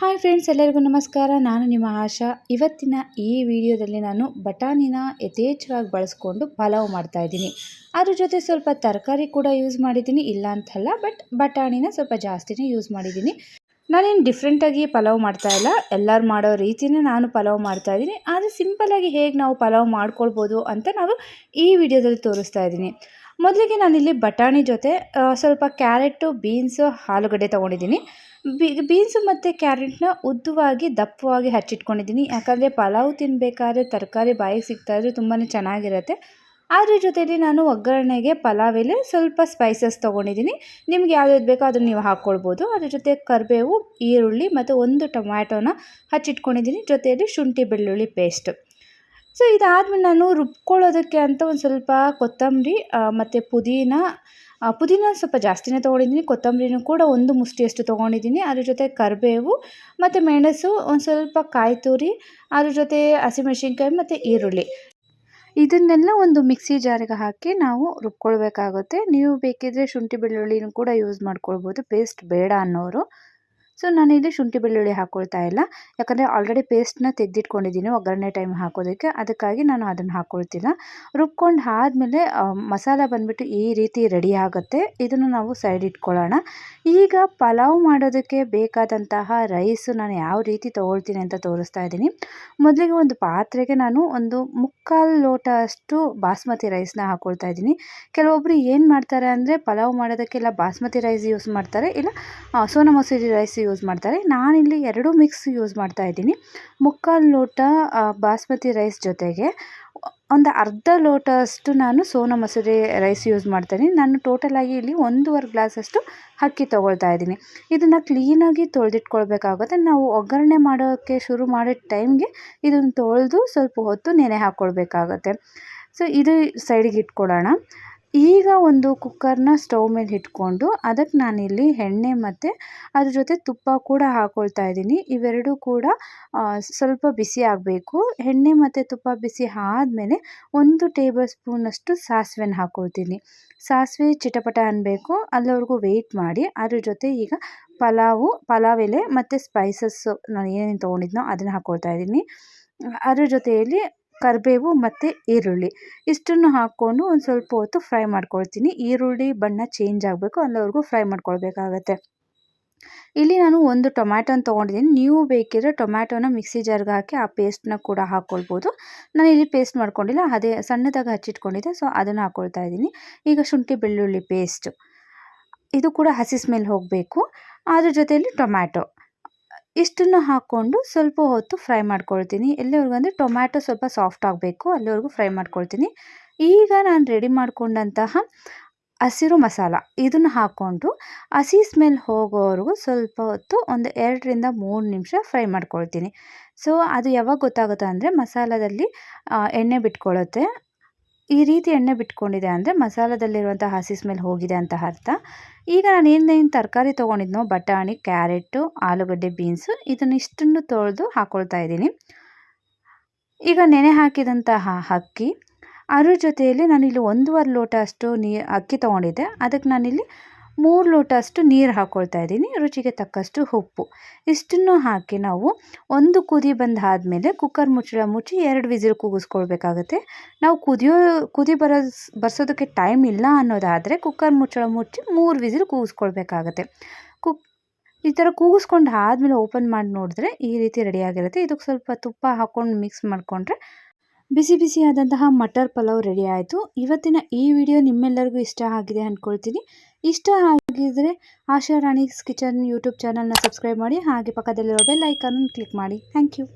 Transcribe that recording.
Hi friends, ಎಲ್ಲರಿಗೂ ನಮಸ್ಕಾರ. ನಾನು ನಿಮ್ಮ ಆಶಾ. ಇವತ್ತಿನ ಈ ವಿಡಿಯೋದಲ್ಲಿ ನಾನು ಬಟಾಣಿನ ಯಥೇಚ್ಛವಾಗಿ ಬಳಸ್ಕೊಂಡು ಪಲಾವ್ ಮಾಡ್ತಾಯಿದ್ದೀನಿ. ಅದ್ರ ಜೊತೆ ಸ್ವಲ್ಪ ತರಕಾರಿ ಕೂಡ ಯೂಸ್ ಮಾಡಿದ್ದೀನಿ, ಇಲ್ಲ ಅಂತಲ್ಲ, ಬಟ್ ಬಟಾಣಿನ ಸ್ವಲ್ಪ ಜಾಸ್ತಿನೇ ಯೂಸ್ ಮಾಡಿದ್ದೀನಿ. ನಾನೇನು ಡಿಫ್ರೆಂಟಾಗಿ ಪಲಾವ್ ಮಾಡ್ತಾಯಿಲ್ಲ, ಎಲ್ಲರೂ ಮಾಡೋ ರೀತಿಯೇ ನಾನು ಪಲಾವ್ ಮಾಡ್ತಾಯಿದ್ದೀನಿ. ಆದರೆ ಸಿಂಪಲ್ಲಾಗಿ ಹೇಗೆ ನಾವು ಪಲಾವ್ ಮಾಡ್ಕೊಳ್ಬೋದು ಅಂತ ನಾವು ಈ ವಿಡಿಯೋದಲ್ಲಿ ತೋರಿಸ್ತಾ ಇದ್ದೀನಿ. ಮೊದಲಿಗೆ ನಾನಿಲ್ಲಿ ಬಟಾಣಿ ಜೊತೆ ಸ್ವಲ್ಪ ಕ್ಯಾರೆಟು, ಬೀನ್ಸು, ಆಲೂಗಡ್ಡೆ ತೊಗೊಂಡಿದ್ದೀನಿ. ಬೀನ್ಸು ಮತ್ತು ಕ್ಯಾರೆಟ್ನ ಉದ್ದವಾಗಿ ದಪ್ಪವಾಗಿ ಹಚ್ಚಿಟ್ಕೊಂಡಿದ್ದೀನಿ. ಯಾಕಂದರೆ ಪಲಾವ್ ತಿನ್ನಬೇಕಾದ್ರೆ ತರಕಾರಿ ಬಾಯಿಗೆ ಸಿಗ್ತಾಯಿದ್ರೆ ತುಂಬಾ ಚೆನ್ನಾಗಿರುತ್ತೆ. ಅದ್ರ ಜೊತೆಯಲ್ಲಿ ನಾನು ಒಗ್ಗರಣೆಗೆ ಪಲಾವ್ ಎಲೆ, ಸ್ವಲ್ಪ ಸ್ಪೈಸಸ್ ತೊಗೊಂಡಿದ್ದೀನಿ. ನಿಮ್ಗೆ ಯಾವ್ದು ಬೇಕೋ ಅದನ್ನು ನೀವು ಹಾಕ್ಕೊಳ್ಬೋದು. ಅದ್ರ ಜೊತೆ ಕರಿಬೇವು, ಈರುಳ್ಳಿ ಮತ್ತು ಒಂದು ಟೊಮ್ಯಾಟೋನ ಹಚ್ಚಿಟ್ಕೊಂಡಿದ್ದೀನಿ. ಜೊತೆಯಲ್ಲಿ ಶುಂಠಿ ಬೆಳ್ಳುಳ್ಳಿ ಪೇಸ್ಟ್. ಸೊ ಇದಾದಮೇಲೆ ನಾನು ರುಬ್ಕೊಳ್ಳೋದಕ್ಕೆ ಅಂತ ಒಂದು ಸ್ವಲ್ಪ ಕೊತ್ತಂಬರಿ ಮತ್ತು ಪುದೀನ ಸ್ವಲ್ಪ ಜಾಸ್ತಿನೇ ತೊಗೊಂಡಿದ್ದೀನಿ. ಕೊತ್ತಂಬರಿನೂ ಕೂಡ ಒಂದು ಮುಷ್ಟಿಯಷ್ಟು ತೊಗೊಂಡಿದ್ದೀನಿ. ಅದ್ರ ಜೊತೆ ಕರಿಬೇವು ಮತ್ತು ಮೆಣಸು, ಒಂದು ಸ್ವಲ್ಪ ಕಾಯಿ ತುರಿ, ಅದ್ರ ಜೊತೆ ಹಸಿಮೆಣಸಿನ್ಕಾಯಿ ಮತ್ತು ಈರುಳ್ಳಿ, ಇದನ್ನೆಲ್ಲ ಒಂದು ಮಿಕ್ಸಿ ಜಾರಿಗೆ ಹಾಕಿ ನಾವು ರುಬ್ಕೊಳ್ಬೇಕಾಗುತ್ತೆ. ನೀವು ಬೇಕಿದ್ದರೆ ಶುಂಠಿ ಬೆಳ್ಳುಳ್ಳಿನೂ ಕೂಡ ಯೂಸ್ ಮಾಡ್ಕೊಳ್ಬೋದು, ಪೇಸ್ಟ್ ಬೇಡ ಅನ್ನೋರು. ಸೊ ನಾನಿಲ್ಲಿ ಶುಂಠಿ ಬೆಳ್ಳುಳ್ಳಿ ಹಾಕ್ಕೊಳ್ತಾ ಇಲ್ಲ, ಯಾಕಂದರೆ ಆಲ್ರೆಡಿ ಪೇಸ್ಟನ್ನ ತೆಗೆದಿಟ್ಕೊಂಡಿದ್ದೀನಿ ಒಗ್ಗರಣೆ ಟೈಮ್ ಹಾಕೋದಕ್ಕೆ. ಅದಕ್ಕಾಗಿ ನಾನು ಅದನ್ನು ಹಾಕ್ಕೊಳ್ತಿಲ್ಲ. ರುಬ್ಕೊಂಡು ಆದಮೇಲೆ ಮಸಾಲ ಬಂದುಬಿಟ್ಟು ಈ ರೀತಿ ರೆಡಿ ಆಗುತ್ತೆ. ಇದನ್ನು ನಾವು ಸೈಡ್ ಇಟ್ಕೊಳ್ಳೋಣ. ಈಗ ಪಲಾವ್ ಮಾಡೋದಕ್ಕೆ ಬೇಕಾದಂತಹ ರೈಸು ನಾನು ಯಾವ ರೀತಿ ತೊಗೊಳ್ತೀನಿ ಅಂತ ತೋರಿಸ್ತಾ ಇದ್ದೀನಿ. ಮೊದಲಿಗೆ ಒಂದು ಪಾತ್ರೆಗೆ ನಾನು ಒಂದು 3/4 ಲೋಟ ಅಷ್ಟು ಬಾಸ್ಮತಿ ರೈಸ್ನ ಹಾಕ್ಕೊಳ್ತಾ ಇದ್ದೀನಿ. ಕೆಲವೊಬ್ಬರು ಏನು ಮಾಡ್ತಾರೆ ಅಂದರೆ ಪಲಾವ್ ಮಾಡೋದಕ್ಕೆಲ್ಲ ಬಾಸ್ಮತಿ ರೈಸ್ ಯೂಸ್ ಮಾಡ್ತಾರೆ, ಇಲ್ಲ ಸೋನಾ ಮಸೂರಿ ರೈಸ್ ಯೂಸ್ ಮಾಡ್ತಾರೆ. ನಾನಿಲ್ಲಿ ಎರಡೂ ಮಿಕ್ಸ್ ಯೂಸ್ ಮಾಡ್ತಾ ಇದ್ದೀನಿ. 3/4 ಲೋಟ ಬಾಸ್ಮತಿ ರೈಸ್ ಜೊತೆಗೆ ಒಂದು ಅರ್ಧ ಲೋಟ ಅಷ್ಟು ನಾನು ಸೋನಾ ಮಸೂರಿ ರೈಸ್ ಯೂಸ್ ಮಾಡ್ತೀನಿ. ನಾನು ಟೋಟಲಾಗಿ ಇಲ್ಲಿ 1.5 ಗ್ಲಾಸಷ್ಟು ಅಕ್ಕಿ ತೊಗೊಳ್ತಾ ಇದ್ದೀನಿ. ಇದನ್ನು ಕ್ಲೀನಾಗಿ ತೊಳೆದಿಟ್ಕೊಳ್ಬೇಕಾಗುತ್ತೆ. ನಾವು ಒಗ್ಗರಣೆ ಮಾಡೋಕ್ಕೆ ಶುರು ಮಾಡಿದ ಟೈಮ್ಗೆ ಇದನ್ನು ತೊಳೆದು ಸ್ವಲ್ಪ ಹೊತ್ತು ನೆನೆ ಹಾಕ್ಕೊಳ್ಬೇಕಾಗತ್ತೆ. ಸೊ ಇದು ಸೈಡಿಗೆ ಇಟ್ಕೊಳ್ಳೋಣ. ಈಗ ಒಂದು ಕುಕ್ಕರ್ನ ಸ್ಟವ್ ಮೇಲೆ ಇಟ್ಕೊಂಡು ಅದಕ್ಕೆ ನಾನಿಲ್ಲಿ ಎಣ್ಣೆ ಮತ್ತು ಅದ್ರ ಜೊತೆ ತುಪ್ಪ ಕೂಡ ಹಾಕ್ಕೊಳ್ತಾ ಇದ್ದೀನಿ. ಇವೆರಡೂ ಕೂಡ ಸ್ವಲ್ಪ ಬಿಸಿ ಆಗಬೇಕು. ಎಣ್ಣೆ ಮತ್ತು ತುಪ್ಪ ಬಿಸಿ ಆದಮೇಲೆ 1 ಟೇಬಲ್ ಸ್ಪೂನಷ್ಟು ಸಾಸಿವೆನ ಹಾಕ್ಕೊಳ್ತೀನಿ. ಸಾಸಿವೆ ಚಿಟಪಟ ಅನ್ನಬೇಕು, ಅಲ್ಲಿವರೆಗೂ ವೆಯ್ಟ್ ಮಾಡಿ. ಅದ್ರ ಜೊತೆ ಈಗ ಪಲಾವ್ ಎಲೆ ಮತ್ತು ಸ್ಪೈಸಸ್ಸು ನಾನು ಏನೇನು ತೊಗೊಂಡಿದ್ನೋ ಅದನ್ನು ಹಾಕ್ಕೊಳ್ತಾ ಇದ್ದೀನಿ. ಅದ್ರ ಜೊತೆಯಲ್ಲಿ ಕರಿಬೇವು ಮತ್ತು ಈರುಳ್ಳಿ ಇಷ್ಟನ್ನು ಹಾಕ್ಕೊಂಡು ಒಂದು ಸ್ವಲ್ಪ ಹೊತ್ತು ಫ್ರೈ ಮಾಡ್ಕೊಳ್ತೀನಿ. ಈರುಳ್ಳಿ ಬಣ್ಣ ಚೇಂಜ್ ಆಗಬೇಕು, ಅಲ್ಲಿವರೆಗೂ ಫ್ರೈ ಮಾಡ್ಕೊಳ್ಬೇಕಾಗತ್ತೆ. ಇಲ್ಲಿ ನಾನು ಒಂದು ಟೊಮ್ಯಾಟೋನ ತೊಗೊಂಡಿದ್ದೀನಿ. ನೀವು ಬೇಕಿದ್ರೆ ಟೊಮ್ಯಾಟೋನ ಮಿಕ್ಸಿ ಜಾರ್ಗೆ ಹಾಕಿ ಆ ಪೇಸ್ಟನ್ನ ಕೂಡ ಹಾಕ್ಕೊಳ್ಬೋದು. ನಾನು ಇಲ್ಲಿ ಪೇಸ್ಟ್ ಮಾಡ್ಕೊಂಡಿಲ್ಲ, ಅದೇ ಸಣ್ಣದಾಗಿ ಹಚ್ಚಿಟ್ಕೊಂಡಿದ್ದೆ, ಸೊ ಅದನ್ನು ಹಾಕ್ಕೊಳ್ತಾ ಇದ್ದೀನಿ. ಈಗ ಶುಂಠಿ ಬೆಳ್ಳುಳ್ಳಿ ಪೇಸ್ಟು, ಇದು ಕೂಡ ಹಸಿ ಸ್ಮೆಲ್ ಹೋಗಬೇಕು. ಅದ್ರ ಜೊತೆಯಲ್ಲಿ ಟೊಮ್ಯಾಟೊ ಇಷ್ಟನ್ನು ಹಾಕ್ಕೊಂಡು ಸ್ವಲ್ಪ ಹೊತ್ತು ಫ್ರೈ ಮಾಡ್ಕೊಳ್ತೀನಿ. ಎಲ್ಲಿವರೆಗೂ ಅಂದರೆ ಟೊಮ್ಯಾಟೊ ಸ್ವಲ್ಪ ಸಾಫ್ಟ್ ಆಗಬೇಕು, ಅಲ್ಲಿವರೆಗೂ ಫ್ರೈ ಮಾಡ್ಕೊಳ್ತೀನಿ. ಈಗ ನಾನು ರೆಡಿ ಮಾಡ್ಕೊಂಡಂತಹ ಹಸಿರು ಮಸಾಲ ಇದನ್ನು ಹಾಕ್ಕೊಂಡು ಹಸಿ ಸ್ಮೆಲ್ ಹೋಗೋವರೆಗೂ ಸ್ವಲ್ಪ ಹೊತ್ತು ಒಂದು 2ರಿಂದ 3 ನಿಮಿಷ ಫ್ರೈ ಮಾಡ್ಕೊಳ್ತೀನಿ. ಸೊ ಅದು ಯಾವಾಗ ಗೊತ್ತಾಗುತ್ತೆ ಅಂದರೆ ಮಸಾಲದಲ್ಲಿ ಎಣ್ಣೆ ಬಿಟ್ಕೊಳ್ಳುತ್ತೆ. ಈ ರೀತಿ ಎಣ್ಣೆ ಬಿಟ್ಕೊಂಡಿದೆ ಅಂದರೆ ಮಸಾಲದಲ್ಲಿರುವಂಥ ಹಸಿ ಸ್ಮೆಲ್ ಹೋಗಿದೆ ಅಂತ ಅರ್ಥ. ಈಗ ನಾನು ಏನೇನು ತರಕಾರಿ ತೊಗೊಂಡಿದ್ನೋ ಬಟಾಣಿ, ಕ್ಯಾರೆಟು, ಆಲೂಗಡ್ಡೆ, ಬೀನ್ಸು ಇದನ್ನಿಷ್ಟನ್ನು ತೊಳೆದು ಹಾಕ್ಕೊಳ್ತಾ ಇದ್ದೀನಿ. ಈಗ ನೆನೆ ಹಾಕಿದಂತಹ ಅಕ್ಕಿ, ಅದ್ರ ಜೊತೆಯಲ್ಲಿ ನಾನಿಲ್ಲಿ 1.5 ಲೋಟ ಅಷ್ಟು ಅಕ್ಕಿ ತೊಗೊಂಡಿದ್ದೆ. ಅದಕ್ಕೆ ನಾನಿಲ್ಲಿ 3 ಲೋಟ ಅಷ್ಟು ನೀರು ಹಾಕ್ಕೊಳ್ತಾ ಇದ್ದೀನಿ. ರುಚಿಗೆ ತಕ್ಕಷ್ಟು ಉಪ್ಪು ಇಷ್ಟನ್ನು ಹಾಕಿ ನಾವು ಒಂದು ಕುದಿ ಬಂದಾದಮೇಲೆ ಕುಕ್ಕರ್ ಮುಚ್ಚಳ ಮುಚ್ಚಿ 2 ವಿಸಿಲ್ ಕೂಗಿಸ್ಕೊಳ್ಬೇಕಾಗತ್ತೆ. ನಾವು ಕುದಿ ಬರ್ಸೋದಕ್ಕೆ ಟೈಮ್ ಇಲ್ಲ ಅನ್ನೋದಾದರೆ ಕುಕ್ಕರ್ ಮುಚ್ಚಳ ಮುಚ್ಚಿ 3 ವಿಸಿಲ್ ಕೂಗಿಸ್ಕೊಳ್ಬೇಕಾಗತ್ತೆ. ಈ ಥರ ಕೂಗಿಸ್ಕೊಂಡು ಆದಮೇಲೆ ಓಪನ್ ಮಾಡಿ ನೋಡಿದ್ರೆ ಈ ರೀತಿ ರೆಡಿಯಾಗಿರುತ್ತೆ. ಇದಕ್ಕೆ ಸ್ವಲ್ಪ ತುಪ್ಪ ಹಾಕ್ಕೊಂಡು ಮಿಕ್ಸ್ ಮಾಡಿಕೊಂಡ್ರೆ ಬಿಸಿ ಬಿಸಿಯಾದಂತಹ ಮಟರ್ ಪಲಾವ್ ರೆಡಿ ಆಯಿತು. ಇವತ್ತಿನ ಈ ವಿಡಿಯೋ ನಿಮ್ಮೆಲ್ಲರಿಗೂ ಇಷ್ಟ ಆಗಿದೆ ಅಂದ್ಕೊಳ್ತೀನಿ. ಇಷ್ಟ ಆಗಿದರೆ ಆಶಾ ರಾಣೀಸ್ ಕಿಚನ್ ಯೂಟ್ಯೂಬ್ ಚಾನಲ್ನ ಸಬ್ಸ್ಕ್ರೈಬ್ ಮಾಡಿ, ಹಾಗೆ ಪಕ್ಕದಲ್ಲಿರೋ ಬೆಲ್ ಐಕಾನನ್ನು ಕ್ಲಿಕ್ ಮಾಡಿ. Thank you.